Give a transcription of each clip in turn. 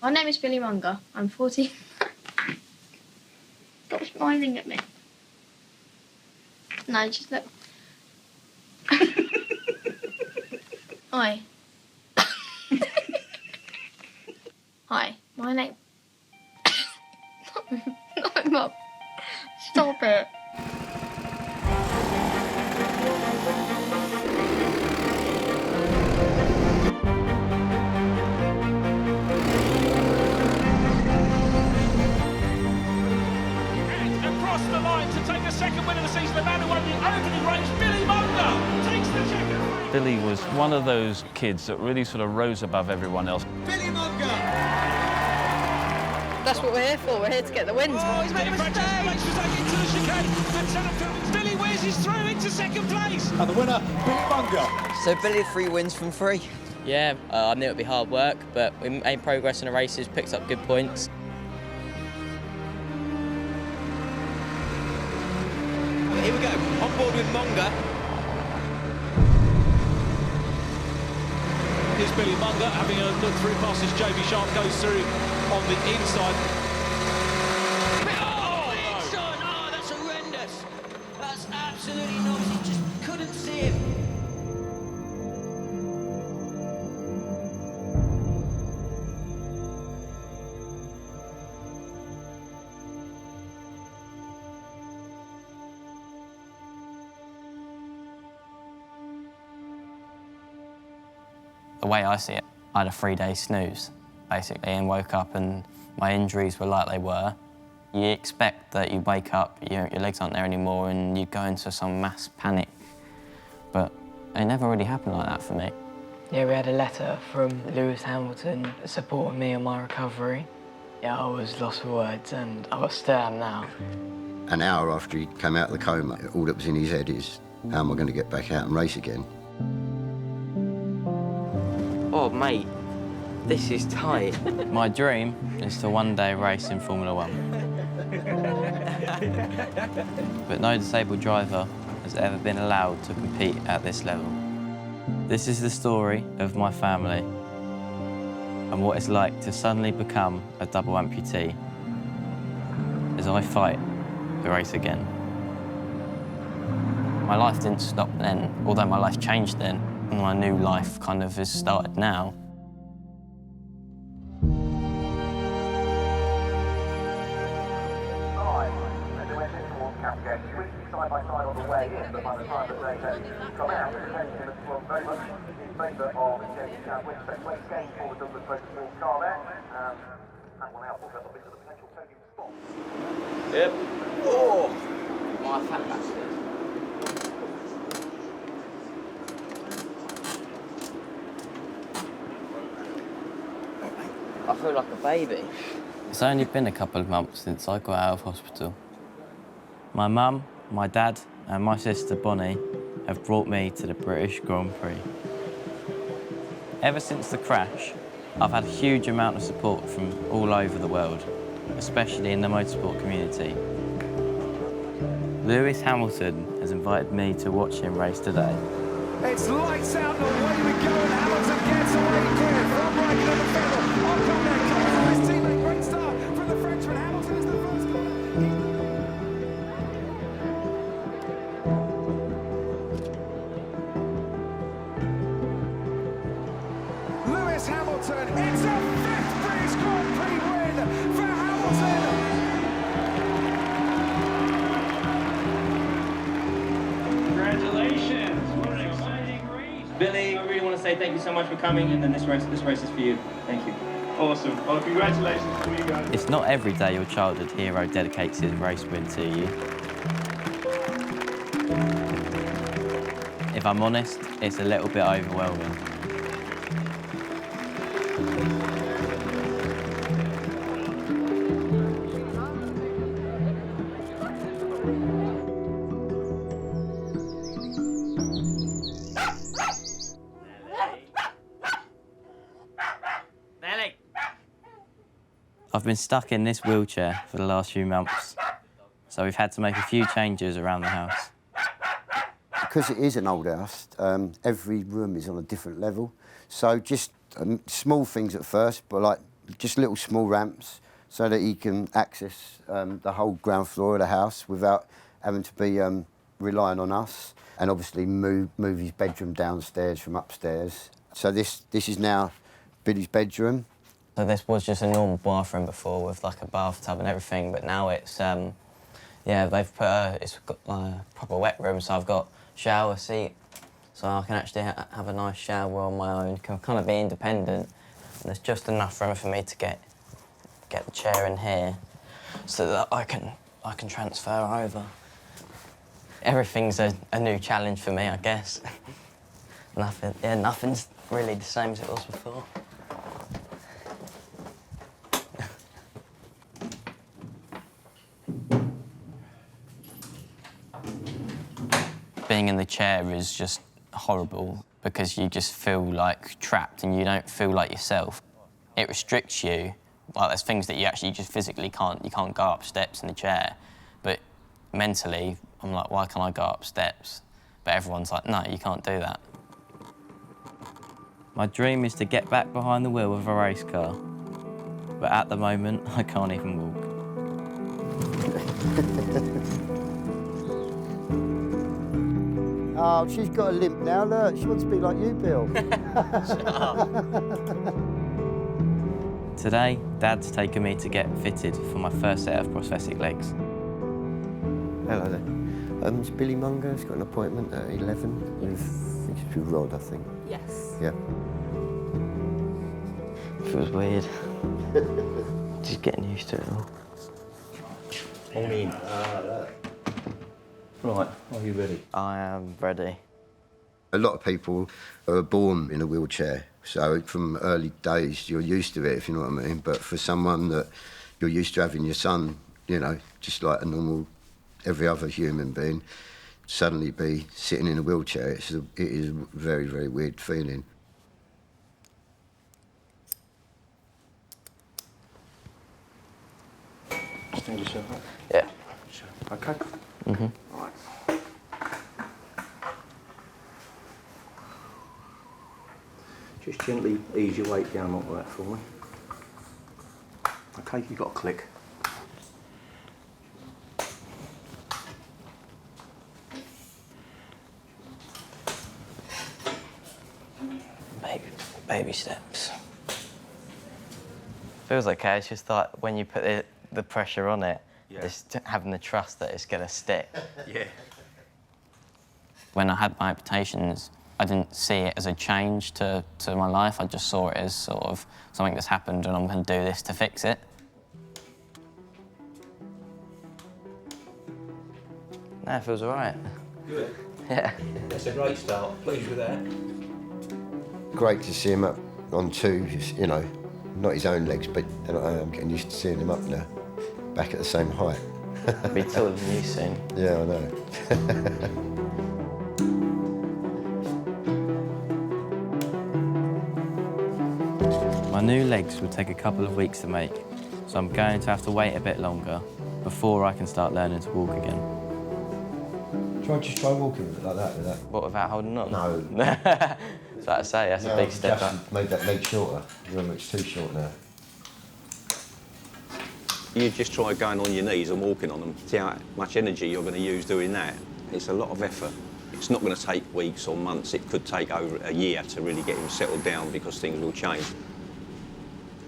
My name is Billy Monger. I'm 14. Stop smiling at me. No, just look. Hi. Hi, my name... No, Mum. Stop it. Across the line to take a second win of the season, the man who won the opening race, Billy Monger, takes the second. Billy was one of those kids that really sort of rose above everyone else. Billy Monger! That's what we're here for. We're here to get the wins. Oh, he's made a mistake! Into the chicane, and Shannon Billy whizzes through into second place. And the winner, Billy Monger. So Billy, 3 wins from 3. Yeah, I knew it'd be hard work, but we made progress in the races, picked up good points. Here we go, on board with Monger. Here's Billy Monger having a look through past his JB Sharp, goes through on the inside. Oh, Nixon! Oh, that's horrendous. That's absolutely not. He just couldn't see him. The way I see it, I had a 3-day snooze, basically, and woke up and my injuries were like they were. You expect that you wake up, your legs aren't there anymore, and you go into some mass panic. But it never really happened like that for me. Yeah, we had a letter from Lewis Hamilton supporting me on my recovery. Yeah, I was lost for words, and I still am now. An hour after he came out of the coma, all that was in his head is, how am I going to get back out and race again? Oh, mate, this is tight. My dream is to one day race in Formula 1. But no disabled driver has ever been allowed to compete at this level. This is the story of my family and what it's like to suddenly become a double amputee as I fight to race again. My life didn't stop then, although my life changed then. My new life kind of has started now. Side by side on the way in, but by the time that they come out, the attention was very much in favour of James Chadwick. Way gain for the Douglas Motorsports car there. That one out, also a bit of the potential Podium spot. Yep. Oh! My fat bastard. I feel like a baby. It's only been a couple of months since I got out of hospital. My mum, my dad and my sister Bonnie have brought me to the British Grand Prix. Ever since the crash, I've had a huge amount of support from all over the world, especially in the motorsport community. Lewis Hamilton has invited me to watch him race today. It's lights out and away we go, and Hamilton gets away clear from Raikkonen and Vettel. On come there, comes his teammate, great start from the Frenchman. Hamilton is the first corner. Lewis Hamilton, it's a 5th British Grand Prix win for Hamilton. Congratulations, what an exciting race. Billy, we really want to say thank you so much for coming, and then this race is for you. Thank you. Awesome. Well, congratulations to you guys. It's not every day your childhood hero dedicates his race win to you. If I'm honest, it's a little bit overwhelming. I've been stuck in this wheelchair for the last few months, so we've had to make a few changes around the house. Because it is an old house, every room is on a different level, so just small things at first, but like just little small ramps so that he can access the whole ground floor of the house without having to be relying on us, and obviously move his bedroom downstairs from upstairs. So this is now Billy's bedroom. So this was just a normal bathroom before with like a bathtub and everything, but now it's, yeah, they've put it's got a proper wet room, so I've got shower seat, so I can actually have a nice shower on my own, can kind of be independent. And there's just enough room for me to get the chair in here so that I can transfer over. Everything's a new challenge for me, I guess. Nothing's really the same as it was before. Being in the chair is just horrible because you just feel like trapped and you don't feel like yourself. It restricts you. Like there's things that you actually just physically can't. You can't go up steps in the chair, but mentally I'm like, why can't I go up steps? But everyone's like, no, you can't do that. My dream is to get back behind the wheel of a race car, but at the moment I can't even walk. Oh, she's got a limp now, look. She wants to be like you, Bill. Shut up. Today, Dad's taken me to get fitted for my first set of prosthetic legs. Hello there. It's Billy Monger. He's got an appointment at 11 with, I think it's with Rod, I think. Yes. Yeah. Feels weird. Just getting used to it all. Morning. Right, are you ready? I am ready. A lot of people are born in a wheelchair, so from early days you're used to it, if you know what I mean. But for someone that you're used to having your son, you know, just like a normal, every other human being, suddenly be sitting in a wheelchair, it is a very, very weird feeling. Stand yourself up. Yeah. Okay? Mm-hmm. Right. Just gently ease your weight down like that for me. Okay, you got a click. Baby steps. Feels okay. It's just like when you put the pressure on it, just having the trust that it's gonna stick. Yeah. When I had my amputations, I didn't see it as a change to my life. I just saw it as sort of something that's happened and I'm going to do this to fix it. No, it feels all right. Good. Yeah. That's a great start. Pleased with that. Great to see him up on two, you know, not his own legs, but I'm getting used to seeing him up now, back at the same height. I'll be taller than you soon. Yeah, I know. My new legs will take a couple of weeks to make, so I'm going to have to wait a bit longer before I can start learning to walk again. Just try walking with it like that, with that. What, without holding on? No. That's what I say, that's a big step up. Made that leg shorter. Remember, it's too short now. You just try going on your knees and walking on them. See how much energy you're going to use doing that. It's a lot of effort. It's not going to take weeks or months. It could take over a year to really get him settled down because things will change.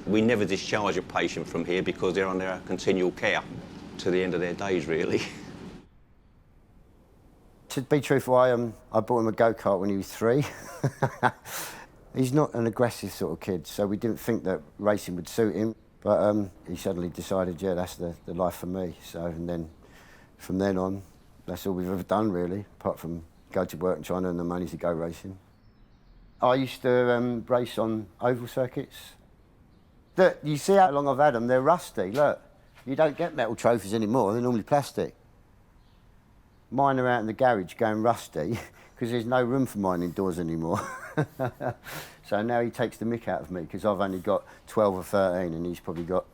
We never discharge a patient from here because they're under our continual care to the end of their days, really. To be truthful, I bought him a go-kart when he was 3. He's not an aggressive sort of kid, so we didn't think that racing would suit him. But he suddenly decided, yeah, that's the life for me. So, and then from then on, that's all we've ever done, really, apart from go to work and try and earn the money to go racing. I used to race on oval circuits. Look, you see how long I've had them? They're rusty, look. You don't get metal trophies anymore, they're normally plastic. Mine are out in the garage going rusty because there's no room for mine indoors anymore. So now he takes the mick out of me because I've only got 12 or 13 and he's probably got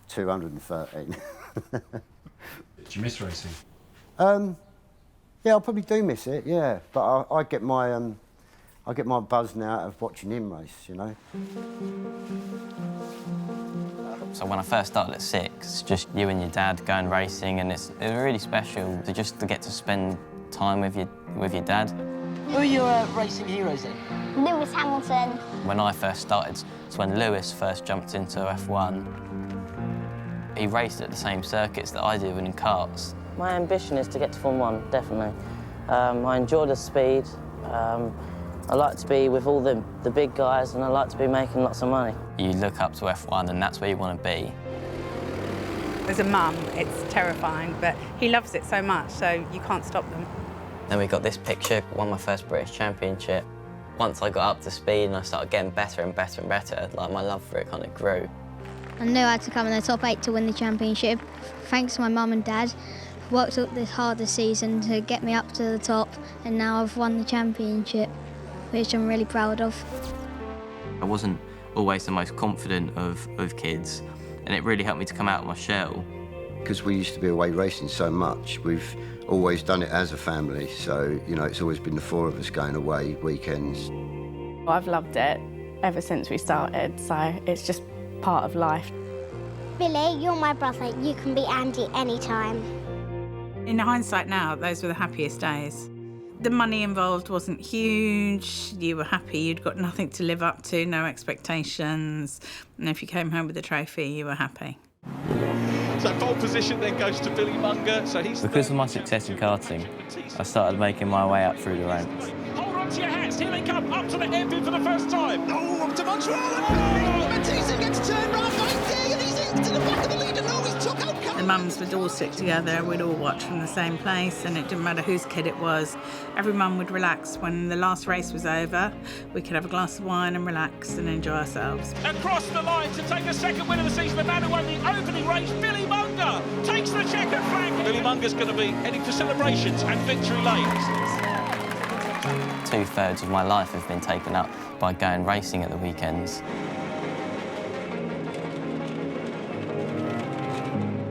213. Did you miss racing? Yeah, I probably do miss it, yeah. But I get my buzz now out of watching him race, you know. So when I first started at 6, just you and your dad going racing, and it was really special to get to spend time with your dad. Who are your racing heroes then? Lewis Hamilton. When I first started, it's when Lewis first jumped into F1. He raced at the same circuits that I do in karts. My ambition is to get to Formula 1, definitely. I enjoy the speed. I like to be with all the big guys, and I like to be making lots of money. You look up to F1 and that's where you want to be. As a mum, it's terrifying, but he loves it so much, so you can't stop them. Then we got this picture, won my first British Championship. Once I got up to speed and I started getting better and better and better, like my love for it kind of grew. I knew I had to come in the top 8 to win the championship. Thanks to my mum and dad, worked up this hard this season to get me up to the top, and now I've won the championship, which I'm really proud of. I wasn't always the most confident of kids, and it really helped me to come out of my shell. Because we used to be away racing so much, we've always done it as a family, so, you know, it's always been the 4 of us going away weekends. I've loved it ever since we started, so it's just part of life. Billy, you're my brother. You can be Andy anytime. In hindsight now, those were the happiest days. The money involved wasn't huge. You were happy. You'd got nothing to live up to, no expectations. And if you came home with a trophy, you were happy. So pole position then goes to Billy Monger. So he's because of my success in karting, I started making my way up through the ranks. Hold on to your hats. Here they come up to the hairpin for the first time. Oh, up to Montreal. Oh, Matisse gets to turn right there, and he's into the back of the leader. No, he's took out. The mums would all sit together, we'd all watch from the same place, and it didn't matter whose kid it was. Every mum would relax. When the last race was over, we could have a glass of wine and relax and enjoy ourselves. Across the line to take the second win of the season, the man who won the opening race, Billy Monger, takes the checkered flag. Billy Munger's going to be heading for celebrations and victory lanes. 2/3 of my life have been taken up by going racing at the weekends.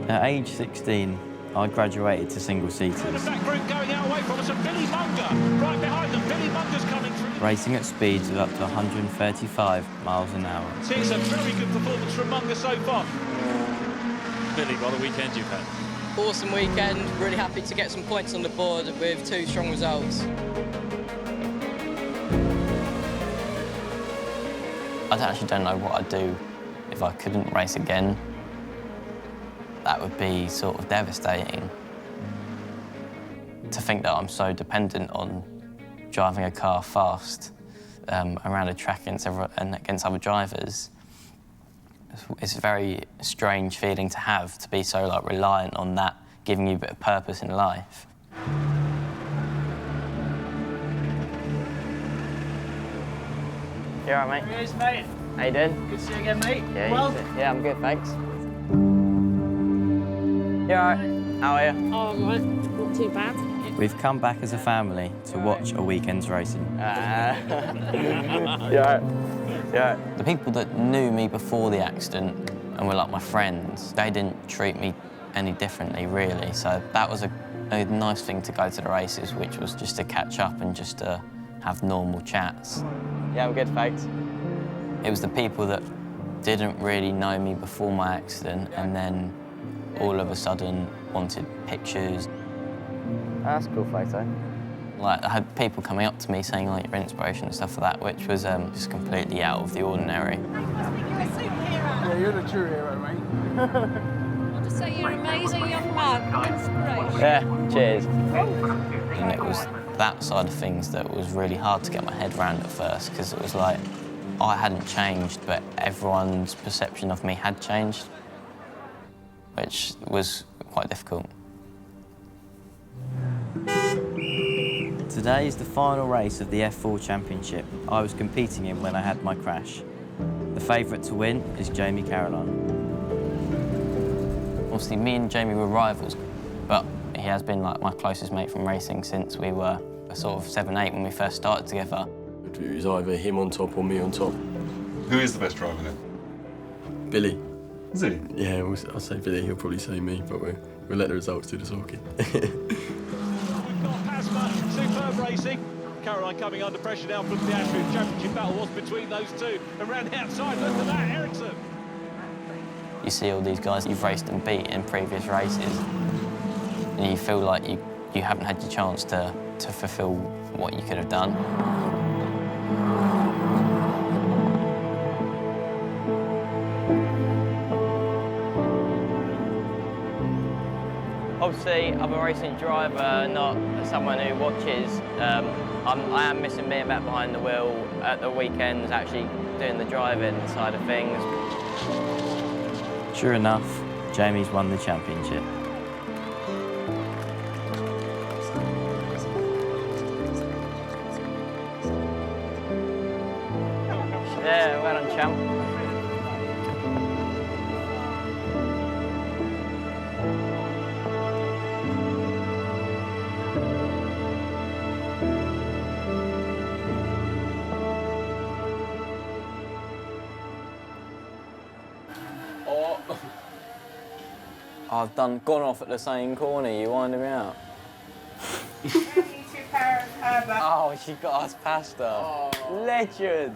At age 16, I graduated to single-seaters. The back group going out away from us, and Billy Monger right behind them. Billy Munger's coming through. Racing at speeds of up to 135 miles an hour. See, it's a very good performance from Monger so far. Billy, what a weekend you've had. Awesome weekend. Really happy to get some points on the board with 2 strong results. I actually don't know what I'd do if I couldn't race again. That would be sort of devastating. To think that I'm so dependent on driving a car fast around a track against other drivers, it's a very strange feeling to have, to be so reliant on that giving you a bit of purpose in life. You all right, mate? Cheers, mate. How you doing? Good to see you again, mate. Yeah, Well, yeah, I'm good, thanks. You all right? How are you? Oh, I'm right. Not too bad. We've come back as a family to watch a weekend's racing. Yeah. The people that knew me before the accident and were like my friends, they didn't treat me any differently, really. So that was a nice thing to go to the races, which was just to catch up and just to have normal chats. Yeah, I'm good, thanks. It was the people that didn't really know me before my accident and then all of a sudden wanted pictures. That's a cool photo. Like, I had people coming up to me saying, like, your inspiration and stuff like that, which was just completely out of the ordinary. Yeah, you're the true hero, mate. I'll just say you're an amazing young man. Inspiration. Yeah, cheers. And it was that side of things that was really hard to get my head around at first, because it was like, I hadn't changed, but everyone's perception of me had changed, which was quite difficult. Today is the final race of the F4 Championship I was competing in when I had my crash. The favourite to win is Jamie Caroline. Obviously, me and Jamie were rivals, but he has been like my closest mate from racing since we were sort of 7, 8 when we first started together. It was either him on top or me on top. Who is the best driver then? Billy. Is he? Yeah, I'll say Billy, he'll probably say me, but we'll let the results do the talking. Superb racing. Caroline coming under pressure now from the Ashfield Championship battle was between those two. And round the outside, look at that, Ericsson. You see all these guys you've raced and beat in previous races, and you feel like you haven't had your chance to fulfil what you could have done. Obviously, I'm a racing driver, not someone who watches. I am missing being back behind the wheel at the weekends, actually doing the driving side of things. Sure enough, Jamie's won the championship. Yeah, well done, champ. I've gone off at the same corner, you winding me out. Oh, she got us pasta. Oh. Legend.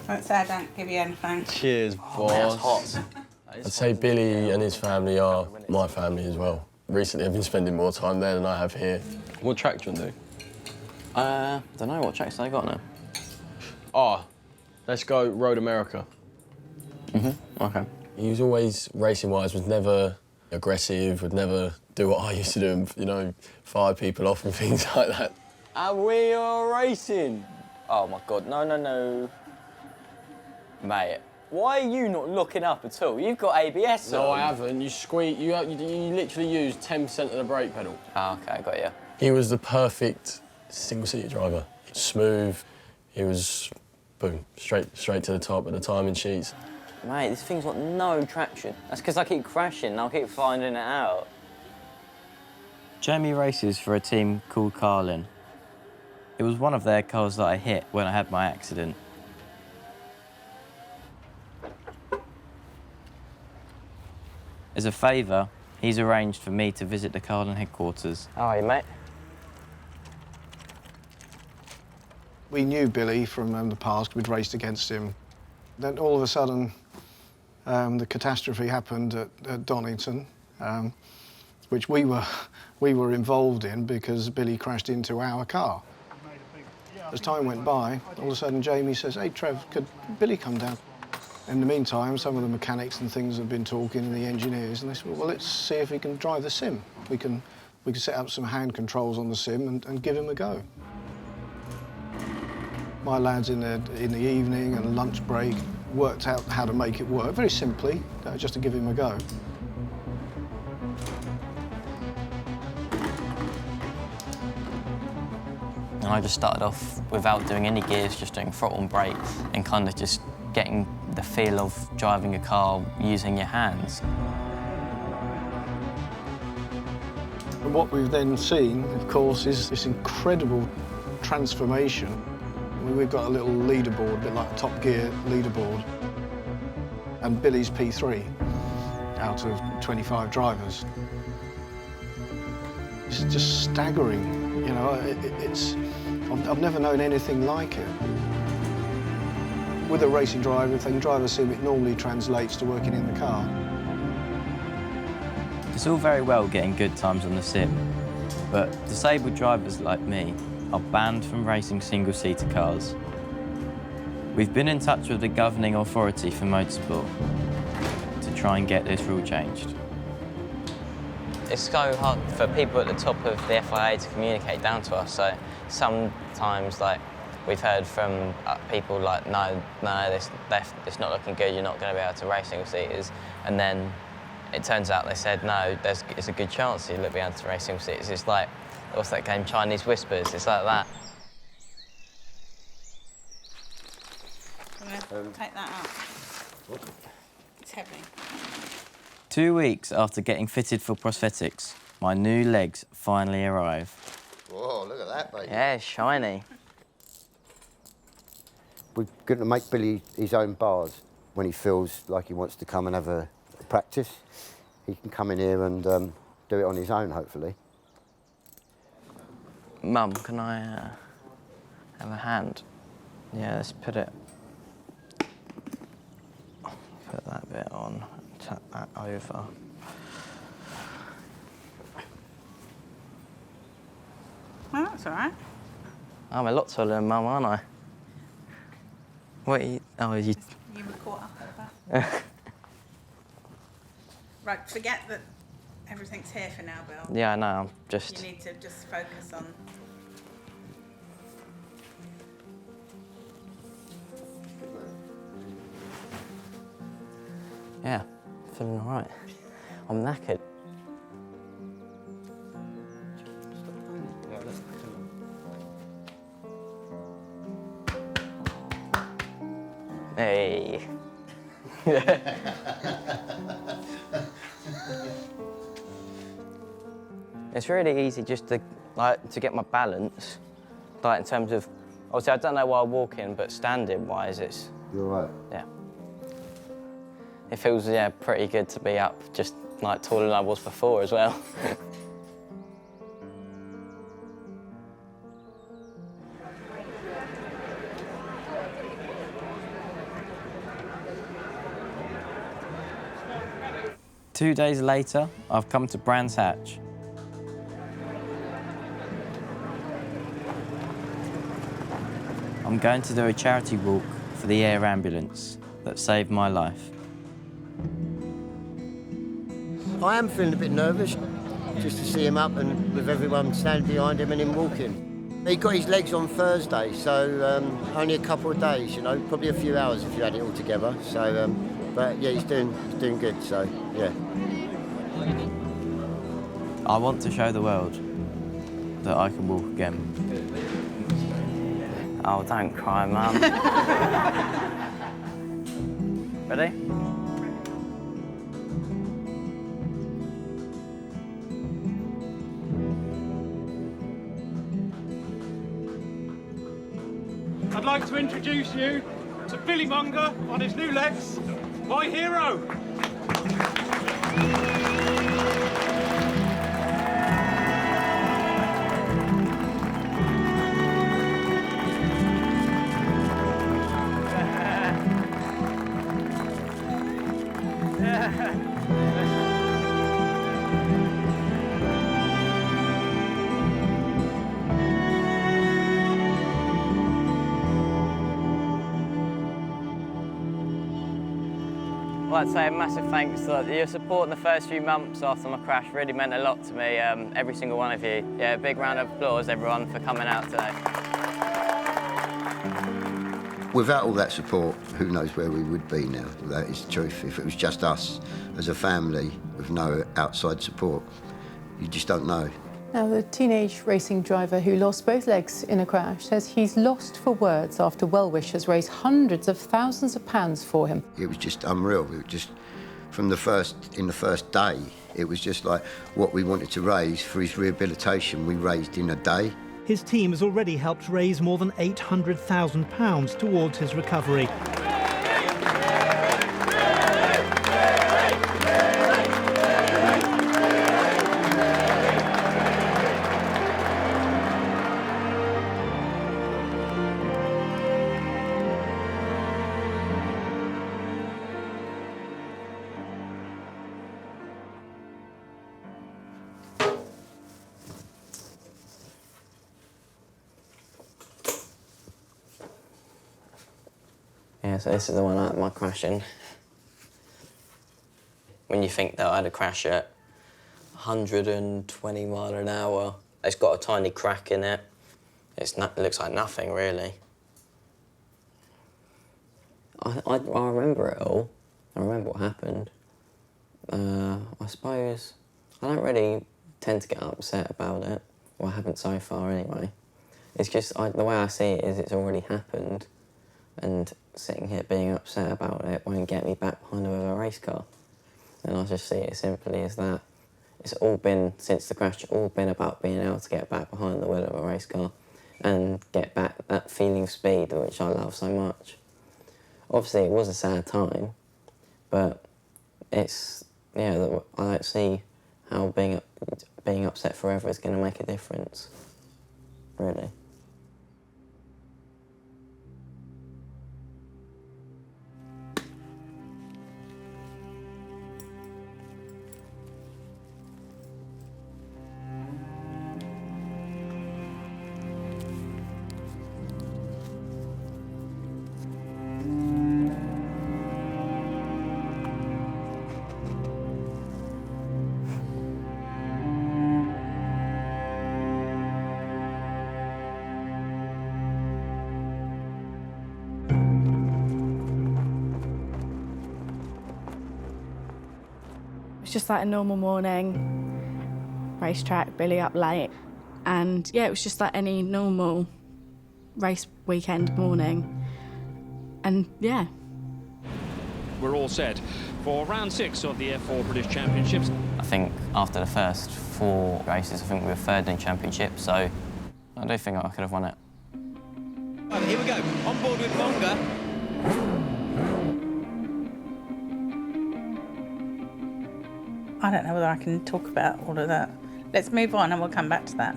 Don't say I don't give you anything. Cheers, boss. Oh, that's hot. I'd say Billy and his family are my family as well. Recently, I've been spending more time there than I have here. What track do you want to do? Don't know, what tracks they got now? Oh, let's go Road America. Okay. He was always, racing-wise, was never aggressive, would never do what I used to do and, you know, fire people off and things like that. And we are racing! Oh my God, no. Mate, why are you not looking up at all? You've got ABS on. No, I haven't. You squeeze, you literally use 10% of the brake pedal. Oh, okay, got you. He was the perfect single-seater driver. Smooth, he was, boom, straight to the top of the timing sheets. Mate, this thing's got no traction. That's because I keep crashing and I'll keep finding it out. Jamie races for a team called Carlin. It was one of their cars that I hit when I had my accident. As a favour, he's arranged for me to visit the Carlin headquarters. How are you, mate? We knew Billy from the past, we'd raced against him. Then all of a sudden, the catastrophe happened at Donington, which we were involved in because Billy crashed into our car. As time went by, all of a sudden Jamie says, "Hey Trev, could Billy come down?" In the meantime, some of the mechanics and things have been talking, and the engineers, and they said, "Well, let's see if we can drive the sim. We can set up some hand controls on the sim and give him a go." My lads in the evening and lunch break worked out how to make it work, very simply, just to give him a go. And I just started off without doing any gears, just doing throttle and brake, and kind of just getting the feel of driving a car using your hands. And what we've then seen, of course, is this incredible transformation. We've got a little leaderboard, a bit like a Top Gear leaderboard, and Billy's P3 out of 25 drivers. It's just staggering, you know. I've never known anything like it. With a racing driver, if they can drive a sim, it normally translates to working in the car. It's all very well getting good times on the sim, but disabled drivers like me are banned from racing single-seater cars. We've been in touch with the governing authority for motorsport to try and get this rule changed. It's so hard for people at the top of the FIA to communicate down to us, so sometimes, like, we've heard from people like, no, it's not looking good, you're not going to be able to race single-seaters, and then it turns out they said, no, it's a good chance you'll be able to race single-seaters. It's like, what's that game, Chinese Whispers? It's like that. Take that out. It's heavy. 2 weeks after getting fitted for prosthetics, my new legs finally arrive. Whoa, look at that, baby. Yeah, shiny. We're going to make Billy his own bars when he feels like he wants to come and have a practice. He can come in here and do it on his own, hopefully. Mum, can I have a hand? Yeah, let's put that bit on. tap that over. Oh, that's all right. I'm a lot taller than Mum, aren't I? What are you... Oh, you... You were caught up at that. Right, forget that everything's here for now, Bill. Yeah, I know, I'm just... You need to just focus on... Yeah, feeling all right. I'm knackered. Hey. It's really easy just to get my balance, in terms of, obviously I don't know while walking, but standing wise, it's. You're right. Yeah. It feels pretty good to be up, just taller than I was before as well. Two days later, I've come to Brands Hatch. I'm going to do a charity walk for the air ambulance that saved my life. I am feeling a bit nervous, just to see him up and with everyone standing behind him and him walking. He got his legs on Thursday, so only a couple of days, you know, probably a few hours if you had it all together. So, but yeah, he's doing good, so yeah. I want to show the world that I can walk again. Oh, don't cry, Mum. Ready? I'd like to introduce you to Billy Monger on his new legs, my hero. I'd like to say a massive thanks. Your support in the first few months after my crash really meant a lot to me, every single one of you. Yeah, a big round of applause, everyone, for coming out today. Without all that support, who knows where we would be now? That is the truth. If it was just us as a family with no outside support, you just don't know. Now, the teenage racing driver who lost both legs in a crash says he's lost for words after well-wishers raised hundreds of thousands of pounds for him. It was just unreal. It was just, in the first day, it was just like what we wanted to raise for his rehabilitation, we raised in a day. His team has already helped raise more than £800,000 towards his recovery. Yeah, so this is the one I had my crash in. When you think that I had a crash at 120 mile an hour, it's got a tiny crack in it. It looks like nothing, really. I remember it all. I remember what happened. I suppose I don't really tend to get upset about it. Well, I haven't so far, anyway. It's just, the way I see it is it's already happened, and sitting here being upset about it won't get me back behind a race car. And I just see it simply as that. It's all been, since the crash, all been about being able to get back behind the wheel of a race car and get back that feeling of speed, which I love so much. Obviously, it was a sad time, but it's, yeah, I don't see how being upset forever is going to make a difference, really. was just like a normal morning, racetrack, Billy up late. And yeah, it was just like any normal race weekend morning. And yeah. We're all set for round 6 of the F4 British Championships. I think after the first 4 races, I think we were 3rd in the championship, so I do think I could have won it. Right, here we go, on board with Monger. I don't know whether I can talk about all of that. Let's move on and we'll come back to that.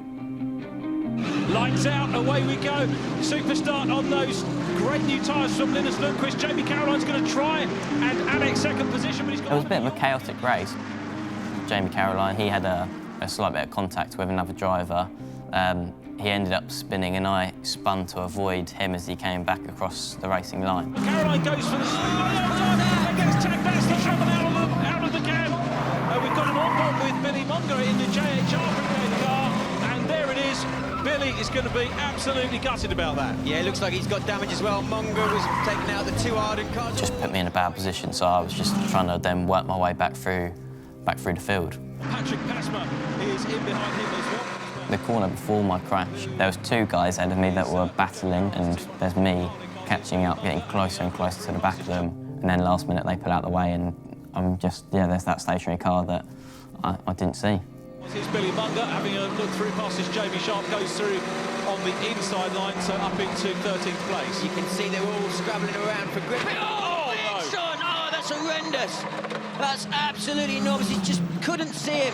Lights out, away we go. Superstart on those great new tyres from Linus Lundqvist. Jamie Caroline's going to try and annex 2nd position, but he's got... It was a bit of a chaotic race. Jamie Caroline, he had a slight bit of contact with another driver. He ended up spinning and I spun to avoid him as he came back across the racing line. Caroline goes for the... Gets tagged, that's the trouble out of the can. We've got an onboard with Billy Monger in the JHR brigade car, and there it is. Billy is going to be absolutely gutted about that. Yeah, it looks like he's got damage as well. Monger was taking out the 2 Ardent cars. Just put me in a bad position, so I was just trying to then work my way back through the field. Patrick Pasma is in behind him as well. The corner before my crash, there was 2 guys ahead of me that were battling, and there's me catching up, getting closer and closer to the back of them, and then last minute they pull out the way, and I'm just, yeah, there's that stationary car that I didn't see. Here's Billy Monger having a look through past this. Jamie Sharp goes through on the inside line, so up into 13th place. You can see they're all scrabbling around for grip. Oh, it's on! Oh, that's horrendous. That's absolutely enormous. He just couldn't see him.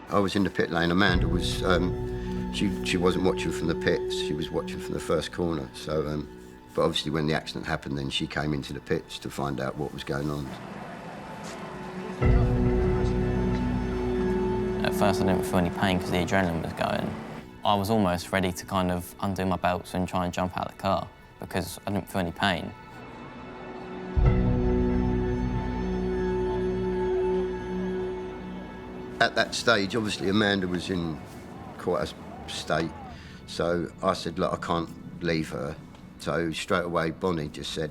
I was in the pit lane. Amanda was, she wasn't watching from the pits, she was watching from the first corner. So, but obviously when the accident happened, then she came into the pits to find out what was going on. At first I didn't feel any pain because the adrenaline was going. I was almost ready to kind of undo my belts and try and jump out of the car because I didn't feel any pain. At that stage, obviously Amanda was in quite a state, so I said, look, I can't leave her. So straight away Bonnie just said,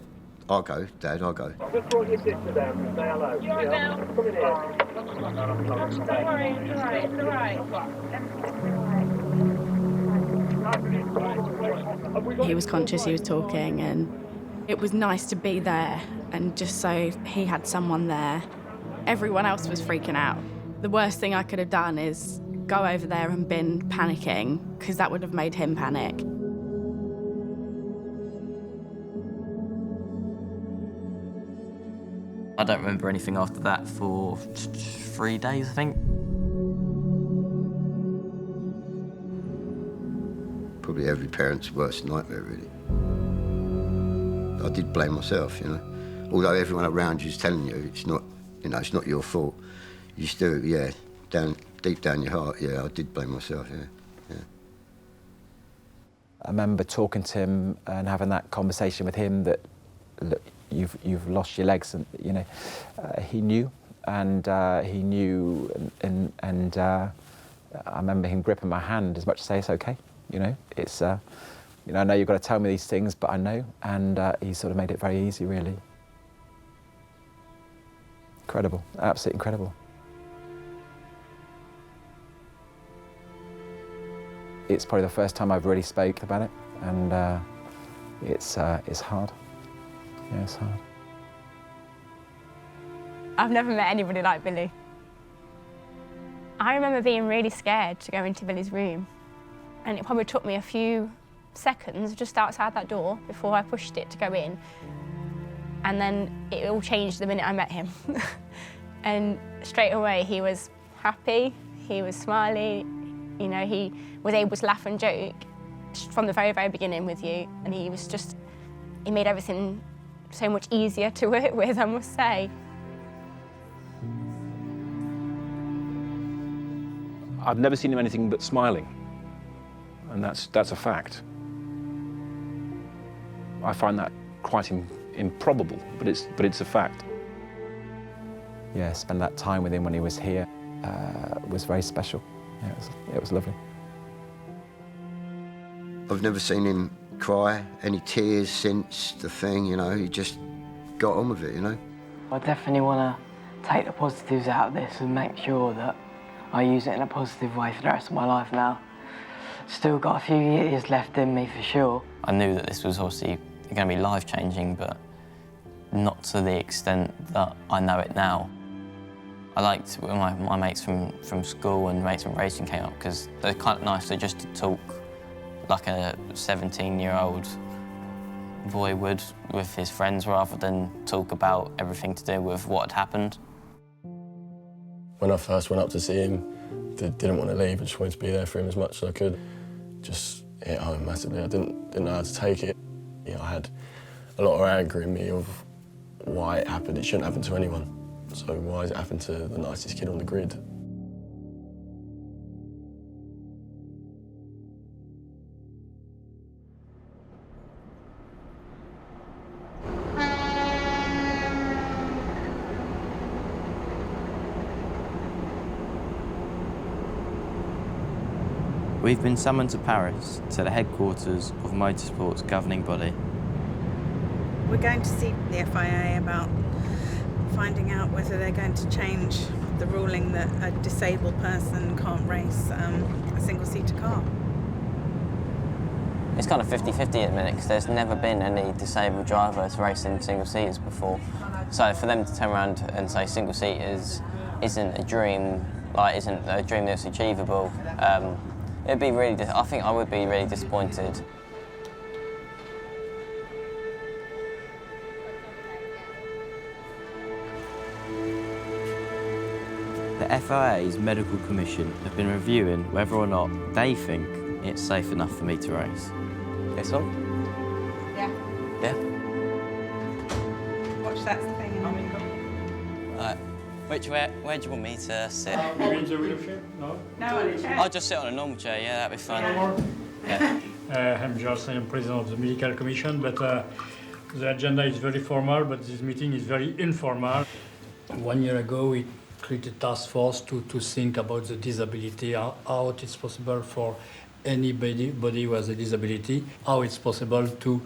I'll go, Dad, I'll go. Just brought your sister down, say hello. You're right now. Come in here. Don't worry, it's all right, it's all right. He was conscious, he was talking, and it was nice to be there and just so he had someone there. Everyone else was freaking out. The worst thing I could have done is go over there and been panicking, because that would have made him panic. I don't remember anything after that for 3 days, I think. Probably every parent's worst nightmare, really. I did blame myself, you know. Although everyone around you is telling you it's not, you know, it's not your fault. You still, yeah, deep down your heart, yeah, I did blame myself, yeah. I remember talking to him and having that conversation with him that, look, you've lost your legs, and you know, he knew, and I remember him gripping my hand as much to say it's okay, you know, it's, you know, I know you've got to tell me these things, but I know, and he sort of made it very easy, really. Incredible, absolutely incredible. It's probably the first time I've really spoke about it, and it's hard. Yeah, it's hard. I've never met anybody like Billy. I remember being really scared to go into Billy's room, and it probably took me a few seconds just outside that door before I pushed it to go in, and then it all changed the minute I met him. And straight away he was happy, he was smiley, you know, he was able to laugh and joke from the very, very beginning with you, and he made everything so much easier to work with, I must say. I've never seen him anything but smiling, and that's a fact. I find that quite improbable, but it's a fact. Yeah, spend that time with him when he was here was very special. Yeah, it was lovely. I've never seen him cry, any tears since the thing, you know, he just got on with it, you know. I definitely want to take the positives out of this and make sure that I use it in a positive way for the rest of my life now. Still got a few years left in me for sure. I knew that this was obviously going to be life-changing, but not to the extent that I know it now. I liked when my mates from school and mates from racing came up because they're kind of nice just to talk like a 17-year-old boy would with his friends rather than talk about everything to do with what had happened. When I first went up to see him, didn't want to leave, I just wanted to be there for him as much as I could. Just hit home massively. I didn't know how to take it. I had a lot of anger in me of why it happened. It shouldn't happen to anyone. So why has it happened to the nicest kid on the grid? We've been summoned to Paris, to the headquarters of motorsport's governing body. We're going to see the FIA about finding out whether they're going to change the ruling that a disabled person can't race a single-seater car. It's kind of 50-50 at the minute because there's never been any disabled driver to race in single-seaters before. So for them to turn around and say single-seaters isn't a dream, isn't a dream that's achievable, it'd be really, I think I would be really disappointed. The FIA's medical commission have been reviewing whether or not they think it's safe enough for me to race. This one? Yeah. Yeah? Watch that thing. Where do you want me to sit? Maybe in the wheelchair? No? No, on a chair. I'll just sit on a normal chair, yeah, that'd be fine. Yeah. I'm Jocelyn, President of the Medical Commission, but the agenda is very formal, but this meeting is very informal. 1 year ago, we created a task force to think about the disability, how it is possible for anybody who has a disability, how it's possible to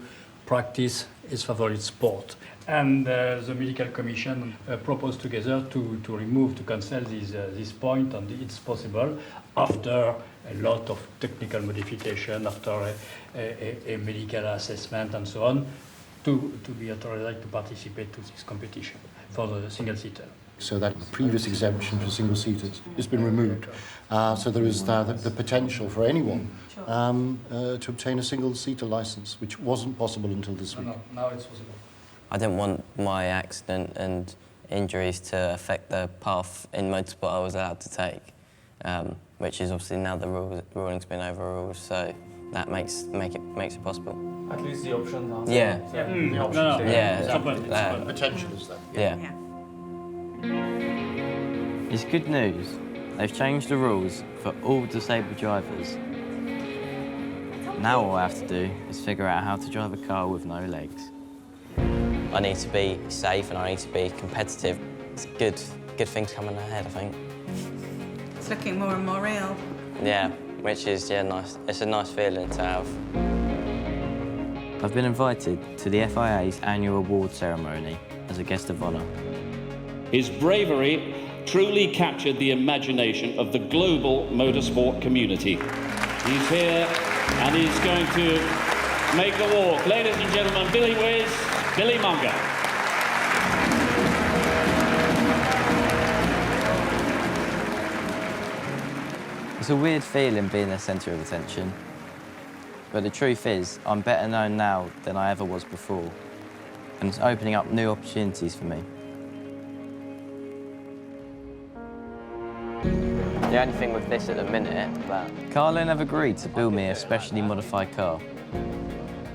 practice his favorite sport. And the Medical Commission proposed together to remove, to cancel this point, and it's possible after a lot of technical modification, after a medical assessment and so on, to be authorized to participate to this competition for the single-seater. So that previous exemption for single-seaters has been removed. So there is the potential for anyone to obtain a single-seater licence, which wasn't possible until this week. No, now it's possible. I didn't want my accident and injuries to affect the path in motorsport I was allowed to take, which is obviously now the ruling's been overruled, so that makes it possible. At least the options are Yeah. there. The options No. there. Yeah. It's open. The potential is there. Yeah. It's good news. They've changed the rules for all disabled drivers. Now all I have to do is figure out how to drive a car with no legs. I need to be safe and I need to be competitive. It's good things coming ahead, I think. It's looking more and more real. Yeah, which is nice. It's a nice feeling to have. I've been invited to the FIA's annual award ceremony as a guest of honour. His bravery truly captured the imagination of the global motorsport community. He's here and he's going to make the walk. Ladies and gentlemen, Billy Monger. It's a weird feeling being the centre of attention. But the truth is, I'm better known now than I ever was before. And it's opening up new opportunities for me. The only thing with this at the minute, that Carlin have agreed to build me a specially modified car.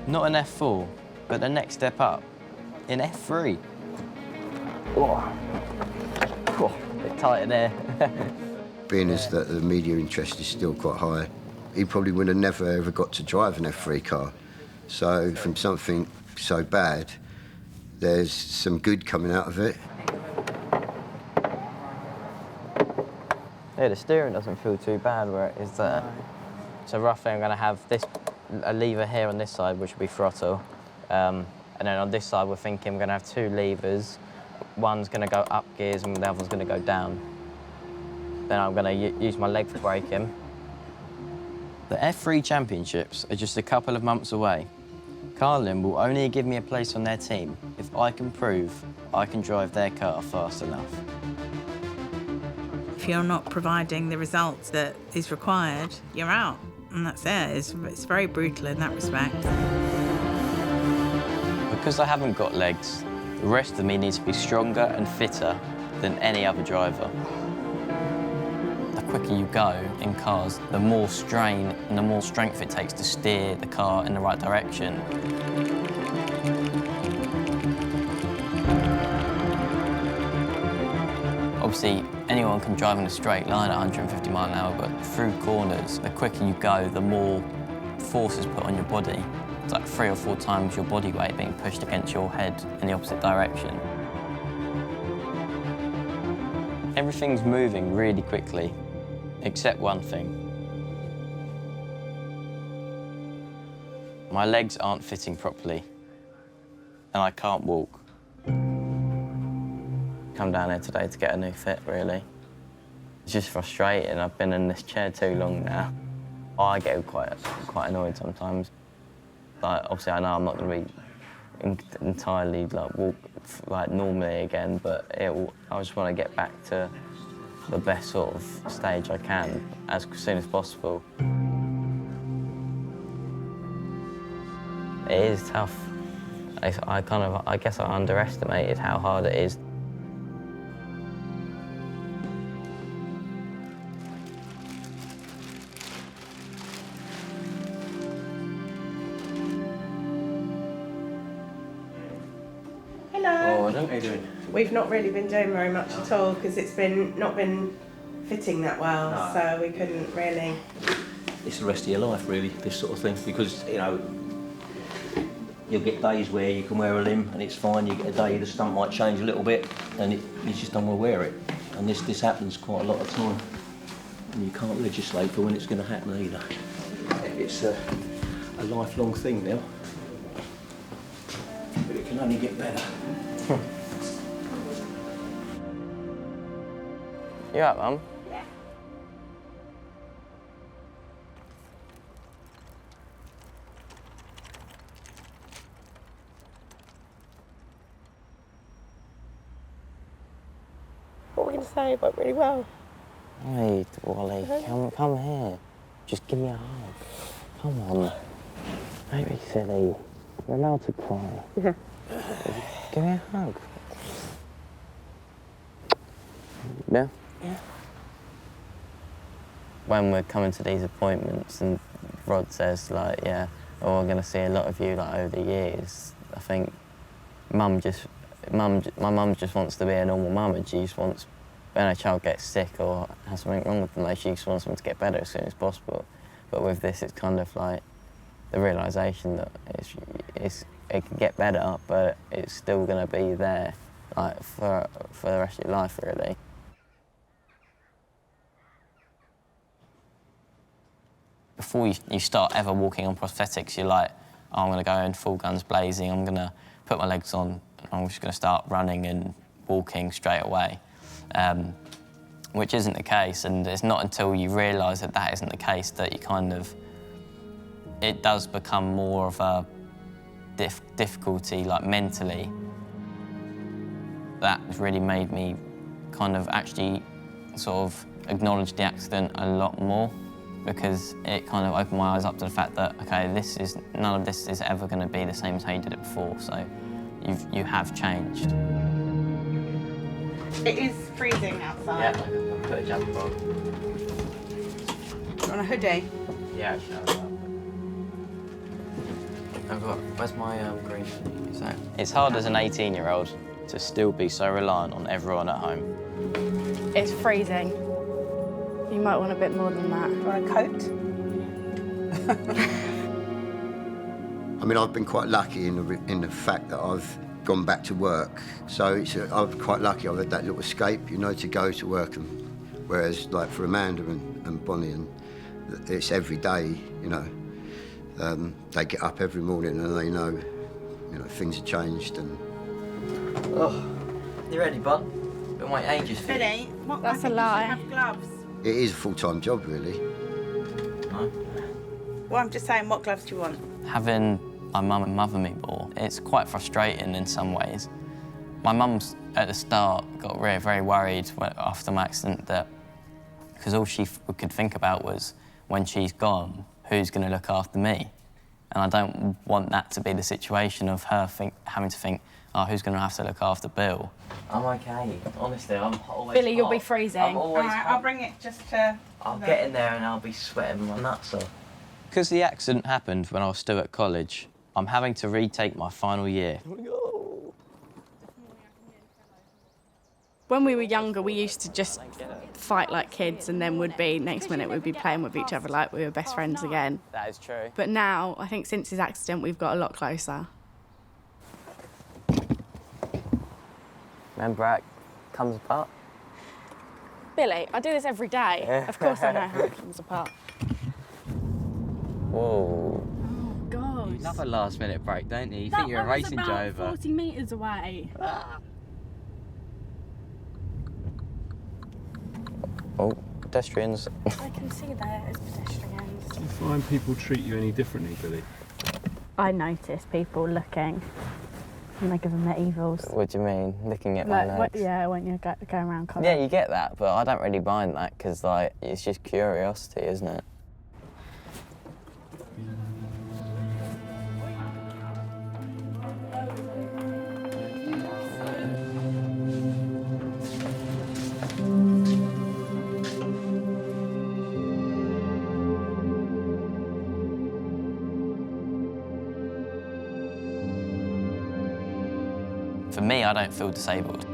Not an F4, but the next step up, in F3. Oh, a bit tight in there. Being as that the media interest is still quite high, he probably would have never ever got to drive an F3 car. So from something so bad, there's some good coming out of it. Yeah, the steering doesn't feel too bad where it is there. So roughly I'm going to have this a lever here on this side, which will be throttle. And then on this side, we're thinking we're going to have 2 levers. One's going to go up gears and the other one's going to go down. Then I'm going to use my leg for braking. The F3 Championships are just a couple of months away. Carlin will only give me a place on their team if I can prove I can drive their car fast enough. If you're not providing the results that is required, you're out, and that's it. It's very brutal in that respect. Because I haven't got legs, the rest of me needs to be stronger and fitter than any other driver. The quicker you go in cars, the more strain and the more strength it takes to steer the car in the right direction. Obviously, anyone can drive in a straight line at 150 miles an hour, but through corners, the quicker you go, the more force is put on your body. It's like 3 or 4 times your body weight being pushed against your head in the opposite direction. Everything's moving really quickly, except one thing. My legs aren't fitting properly, and I can't walk. Come down here today to get a new fit, really. It's just frustrating. I've been in this chair too long now. I get quite annoyed sometimes. Like, obviously, I know I'm not going to be entirely walk normally again, but I just want to get back to the best sort of stage I can as soon as possible. It is tough. I guess I underestimated how hard it is. Hello. How are you doing? We've not really been doing very much at all because it's not been fitting that well, so we couldn't really. It's the rest of your life, really, this sort of thing, because, you know, you'll get days where you can wear a limb and it's fine. You get a day the stunt might change a little bit and you just don't want to wear it. And this happens quite a lot of time. And you can't legislate for when it's going to happen either. It's a lifelong thing now. But it can only get better. You up, Mum? What were we going to say? It went really well. Hey, Wally, come here. Just give me a hug. Come on. Don't be silly. You're allowed to cry. Yeah. Give me a hug. Yeah? Yeah. When we're coming to these appointments and Rod says, like, yeah, oh, I'm going to see a lot of you, like, over the years, I think my mum just wants to be a normal mum, and she just wants, when a child gets sick or has something wrong with them, like, she just wants them to get better as soon as possible. But with this, it's kind of like the realisation that it can get better, but it's still going to be there, like, for the rest of your life, really. Before you start ever walking on prosthetics, you're like, oh, I'm going to go in full guns blazing, I'm going to put my legs on, and I'm just going to start running and walking straight away, which isn't the case, and it's not until you realise that that isn't the case that you kind of, it does become more of a difficulty, like, mentally. That has really made me kind of actually sort of acknowledge the accident a lot more, because it kind of opened my eyes up to the fact that, okay, none of this is ever going to be the same as how you did it before, so you have changed. It is freezing outside. Yeah, I'll put a jumper on. On a hoodie? Yeah, sure. Where's my green hoodie? It's hard as an 18-year-old to still be so reliant on everyone at home. It's freezing. You might want a bit more than that. Want a coat? I mean, I've been quite lucky in the fact that I've gone back to work. So I'm quite lucky I've had that little escape, you know, to go to work. Whereas, like, for Amanda and Bonnie, and it's every day, you know. They get up every morning and they know, you know, things have changed. And oh, you ready, bud? Been waiting ages for you. Billy, what? That's I a think lie. You should have gloves. it is a full-time job, really. No. Well, I'm just saying, what gloves do you want? Having my mum and mother me more, it's quite frustrating in some ways. My mum's at the start got very, very worried after my accident that, because all she could think about was when she's gone, who's going to look after me? And I don't want that to be the situation of her having to think, oh, who's going to have to look after Bill? I'm okay. Honestly, I'm always Billy, you'll be hot. freezing. I'm always All right, hot. I'll bring it just to... I'll get in there and I'll be sweating my nuts off. Because the accident happened when I was still at college, I'm having to retake my final year. When we were younger, we used to just fight like kids, and then next minute we'd be playing with each other like we were best friends again. That is true. But now, I think since his accident, we've got a lot closer. Remember how it comes apart? Billy, I do this every day. Yeah. Of course I know how it comes apart. Whoa. Oh, God. You love a last-minute break, don't you? You That think you're a one was racing about driver. 40 metres away. Oh, pedestrians. I can see there as pedestrians. Do you find people treat you any differently, Billy? I notice people looking and they give them their evils. What do you mean? Looking at my legs? Yeah, when you're going around college. Yeah, you get that, but I don't really mind that because, like, it's just curiosity, isn't it? For me, I don't feel disabled.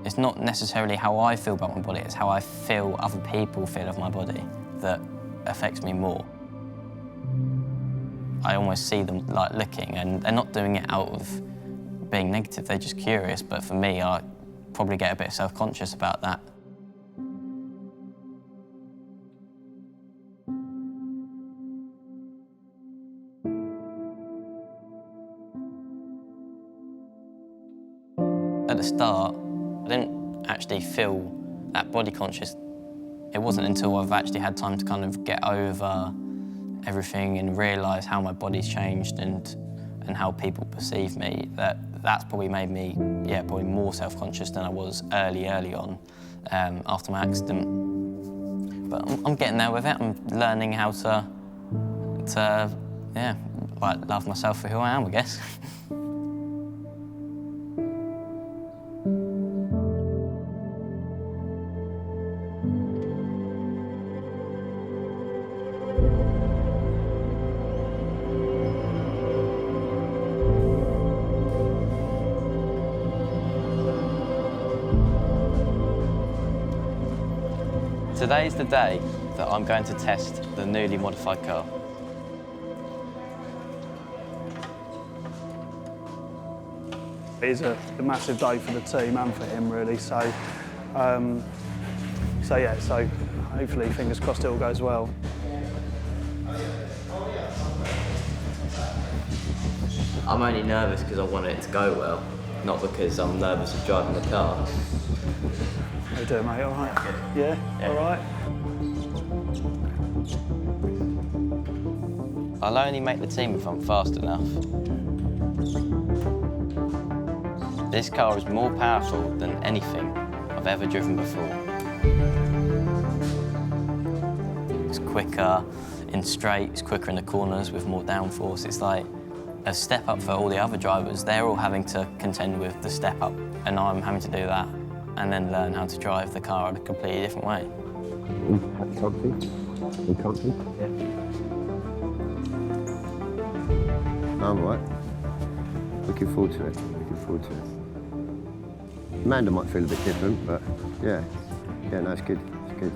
It's not necessarily how I feel about my body, it's how I feel other people feel of my body that affects me more. I almost see them like looking, and they're not doing it out of being negative, they're just curious, but for me, I probably get a bit self-conscious about that. At the start, I didn't actually feel that body conscious. It wasn't until I've actually had time to kind of get over everything and realise how my body's changed and how people perceive me that's probably made me, yeah, probably more self-conscious than I was early on after my accident. But I'm getting there with it. I'm learning how to yeah, like love myself for who I am, I guess. Today's the day that I'm going to test the newly modified car. It's a massive day for the team and for him, really. So hopefully, fingers crossed, it all goes well. I'm only nervous because I want it to go well, not because I'm nervous of driving the car. How you doing, mate? All right? Yeah? All right? I'll only make the team if I'm fast enough. This car is more powerful than anything I've ever driven before. It's quicker in straight, it's quicker in the corners with more downforce. It's like a step up for all the other drivers. They're all having to contend with the step up, and I'm having to do that and then learn how to drive the car in a completely different way. Comfy? You comfy? Yeah. I'm all right. Looking forward to it. Looking forward to it. Amanda might feel a bit different, but yeah. Yeah, no, it's good. It's good.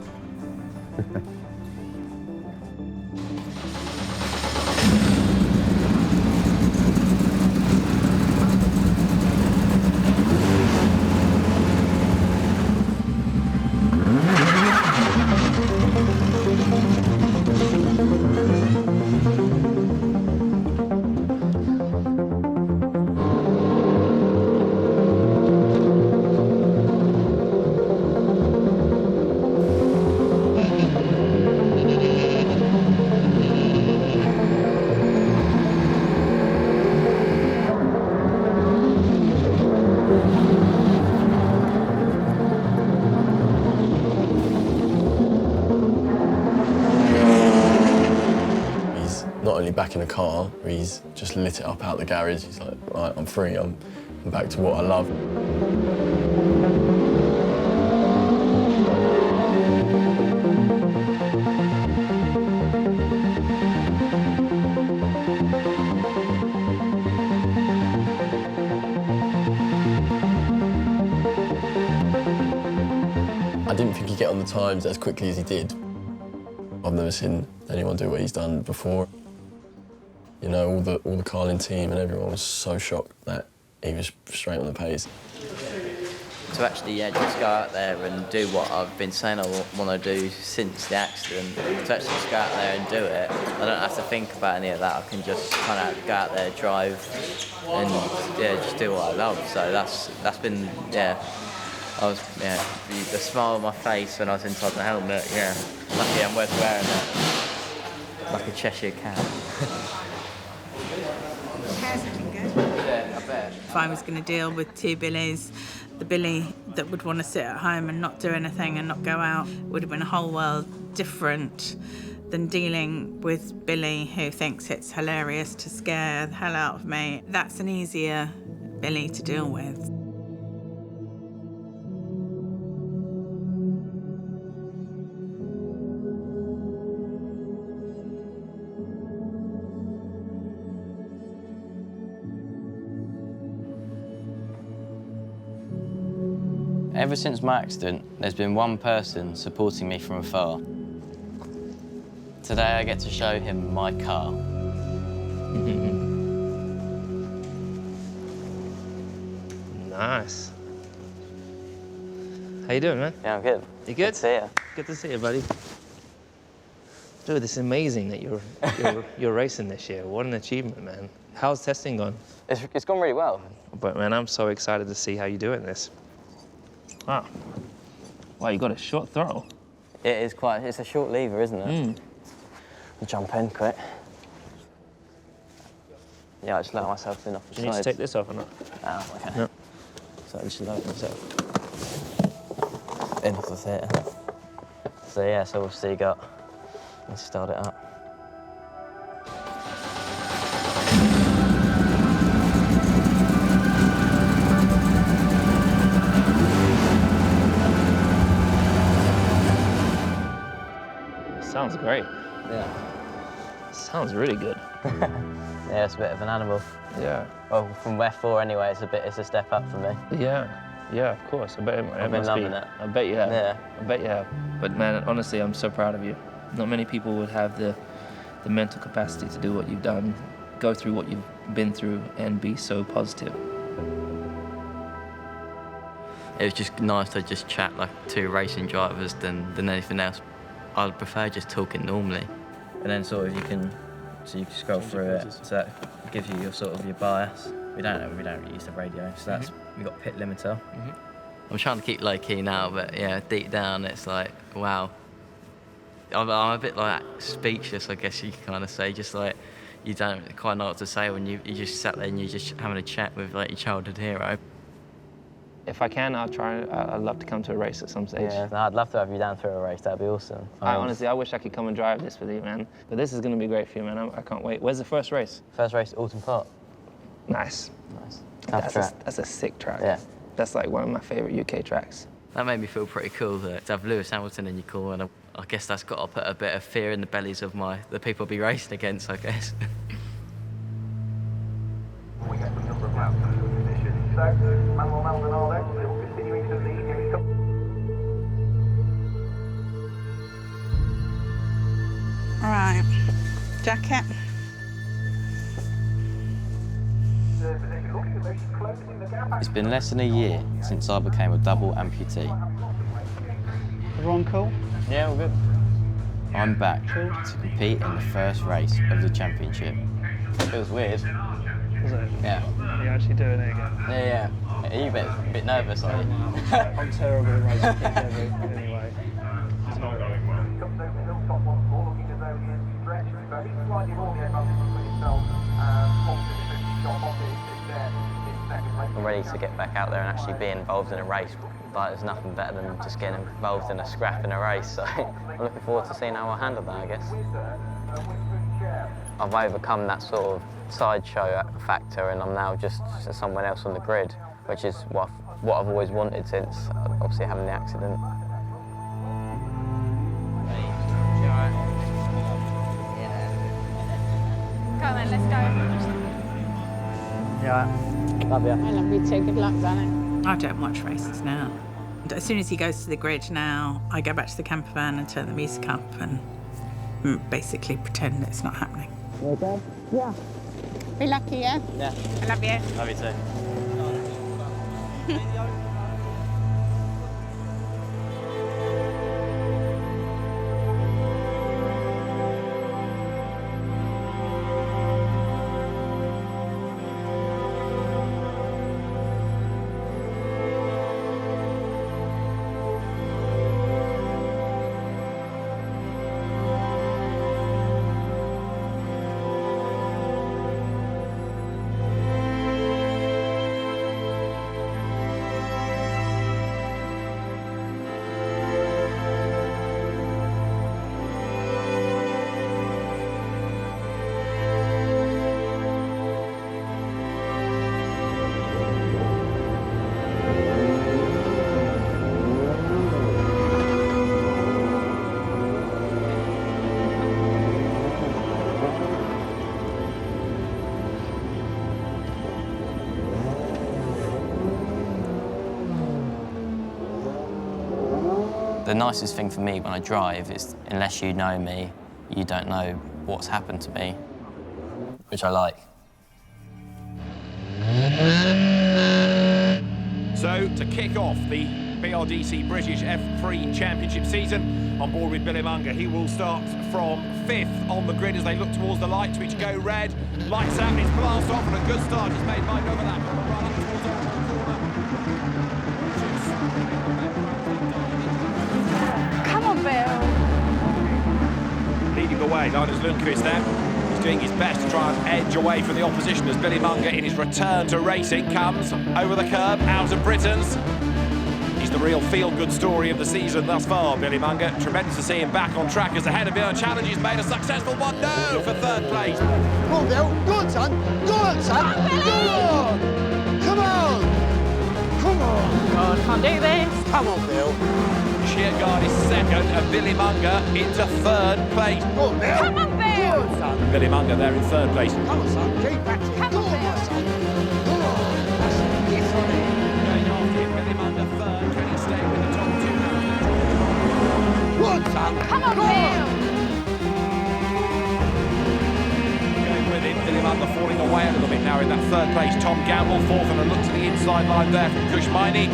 back in the car, he's just lit it up out the garage. He's like, right, I'm free, I'm back to what I love. I didn't think he'd get on the times as quickly as he did. I've never seen anyone do what he's done before. You know, all the Carlin team and everyone was so shocked that he was straight on the pace. To actually, just go out there and do what I've been saying I want to do since the accident, to actually just go out there and do it, I don't have to think about any of that. I can just kind of go out there, drive, and just do what I love. So that's been, the smile on my face when I was inside the helmet, lucky I'm worth wearing it, like a Cheshire cat. Hair's looking good. Yeah, I bet. If I was going to deal with two Billys, the Billy that would want to sit at home and not do anything and not go out would have been a whole world different than dealing with Billy, who thinks it's hilarious to scare the hell out of me. That's an easier Billy to deal with. Ever since my accident, there's been one person supporting me from afar. Today I get to show him my car. Nice. How you doing, man? Yeah, I'm good. You good? Good to see you. Good to see you, buddy. Dude, it's amazing that you're racing this year. What an achievement, man. How's testing gone? It's gone really well. But man, I'm so excited to see how you're doing this. Wow. Wow, you got a short throw. It is quite, it's a short lever, isn't it? Jump in quick. Yeah, I just let myself in off the Do you need to take this off or not? Oh, okay. No. So I just load myself in off the theatre. So yeah, so obviously you got, let's start it up. Sounds great. Yeah. Sounds really good. Yeah, it's a bit of an animal. Yeah. Well, from F4 anyway, it's a step up for me. Yeah, of course. I bet it I've been loving it. I bet you have. Yeah. I bet you have. But man, honestly, I'm so proud of you. Not many people would have the mental capacity to do what you've done, go through what you've been through, and be so positive. It was just nice to just chat like two racing drivers than anything else. I'd prefer just talking normally. And then sort of you can scroll through it, so that gives you your bias. We don't really use the radio, so that's, we got pit limiter. I'm trying to keep low key now, but yeah, deep down it's like, wow. I'm a bit like speechless, I guess you can kind of say, just like, you don't quite know what to say when you just sat there and you're just having a chat with like your childhood hero. If I can, I'll try. I'd love to come to a race at some stage. Yeah, no, I'd love to have you down for a race. That'd be awesome. Honestly, I wish I could come and drive this with you, man. But this is going to be great for you, man. I can't wait. Where's the first race? First race, Alton Park. Nice. Tough track. That's a sick track. Yeah. That's like one of my favourite UK tracks. That made me feel pretty cool to have Lewis Hamilton in your corner, and I guess that's got to put a bit of fear in the bellies of the people I'll be racing against, I guess. We get the number of laps and conditions. So, Manuel Maldonado, they will continue into the lead. Here he comes. All right, jacket. It's been less than a year since I became a double amputee. Everyone cool? Yeah, all good. I'm back to compete in the first race of the championship. It feels weird. Is it? Yeah. Are you actually doing it again? Yeah. Are you a bit nervous, are you? I'm terrible at racing things anyway. I'm ready to get back out there and actually be involved in a race. Like, there's nothing better than just getting involved in a scrap in a race, so I'm looking forward to seeing how I handle that, I guess. I've overcome that sort of sideshow factor, and I'm now just someone else on the grid, which is what I've always wanted since obviously having the accident. Go on then, let's go. Yeah. Love you. I love you too. Good luck, darling. I don't watch races now. As soon as he goes to the grid now, I go back to the camper van and turn the music up and basically pretend it's not happening. You okay? Yeah. Be lucky, yeah? Yeah. I love you. Love you too. The nicest thing for me when I drive is, unless you know me, you don't know what's happened to me, which I like. So, to kick off the BRDC British F3 Championship season, on board with Billy Monger, he will start from 5th on the grid as they look towards the lights, which go red. Lights out, it's blast off, and a good start is made by Novalak. Right up towards the corner. Come on, Bill. Leading the way, Linus Lundqvist there. He's doing his best to try and edge away from the opposition as Billy Monger, in his return to racing, comes over the curb, out of Britain's. He's the real feel-good story of the season thus far, Billy Monger. Tremendous to see him back on track as the head of Beyond Challenge. He's made a successful one. No, for 3rd place. Come on, Bill. Go on, son. Go on, son. Go on. Come on. Come on. God, can't do this. Come on, Bill. Shearguard is 2nd and Billy Monger into 3rd place. Go on, Bill. Come on, Bill. Go on, son. Billy Monger there in 3rd place. Come on, son. Keep back to it. Go on, my son. Come on. That's it. Get on it. Going after him, Billy Monger 3rd. Can he stay with the top 2 now? Go on, son. Come on, Go Bill. Going with him, Billy Monger falling away a little bit now in that 3rd place. Tom Gamble 4th, and a look to the inside line there from Kushmaini.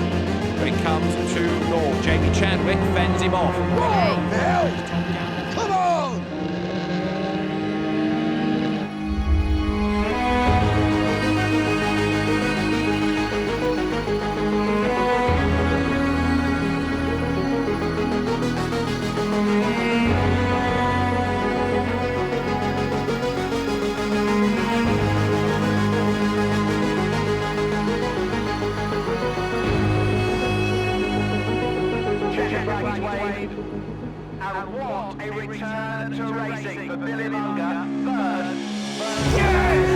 But it comes to North. Jamie Chadwick fends him off. Hey, Bill. Come on. And what a return to racing for Billy Monger. 3rd. Yes!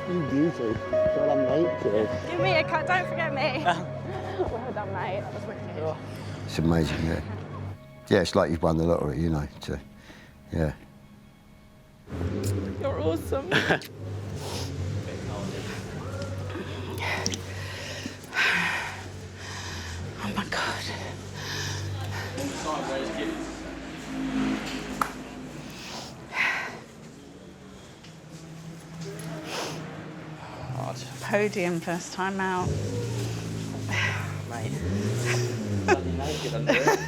You beauty. Well done, mate. Cheers. Give me a cut. Don't forget me. Well done, mate. That was wicked. It's amazing, yeah. Yeah, it's like you've won the lottery, you know. So, yeah. You're awesome. Podium first time out. Mate. Bloody naked under it.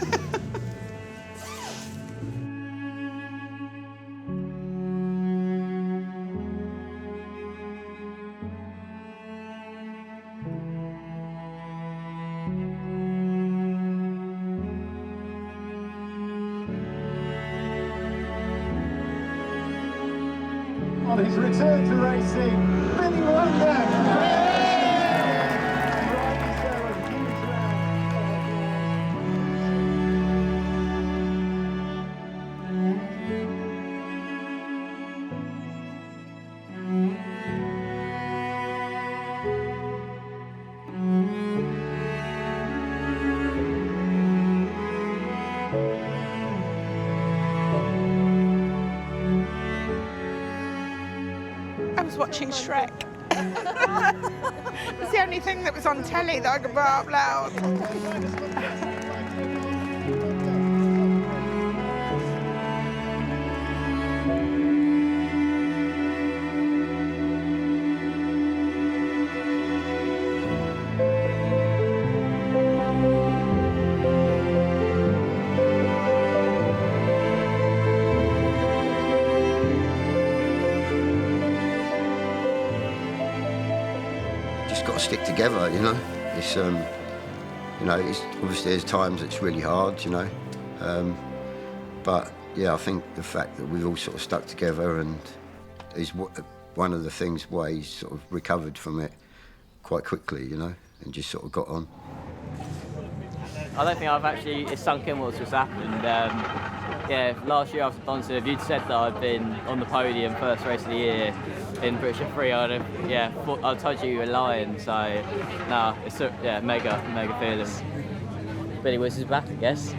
On his return to racing, Billy Monger. I was watching Shrek. It's the only thing that was on telly that I could put up loud. Just got to stick together, you know. It's you know, it's obviously there's times it's really hard, you know. But yeah, I think the fact that we've all sort of stuck together and is one of the things why he's sort of recovered from it quite quickly, you know, and just sort of got on. I don't think I've actually, it's sunk in what's just happened. Yeah, last year after Bonson, if you'd said that I'd been on the podium first race of the year in British Free, I'd have, yeah, I'd told you were lying. So, no, it's yeah, mega feeling. Billy Woods is back, I guess.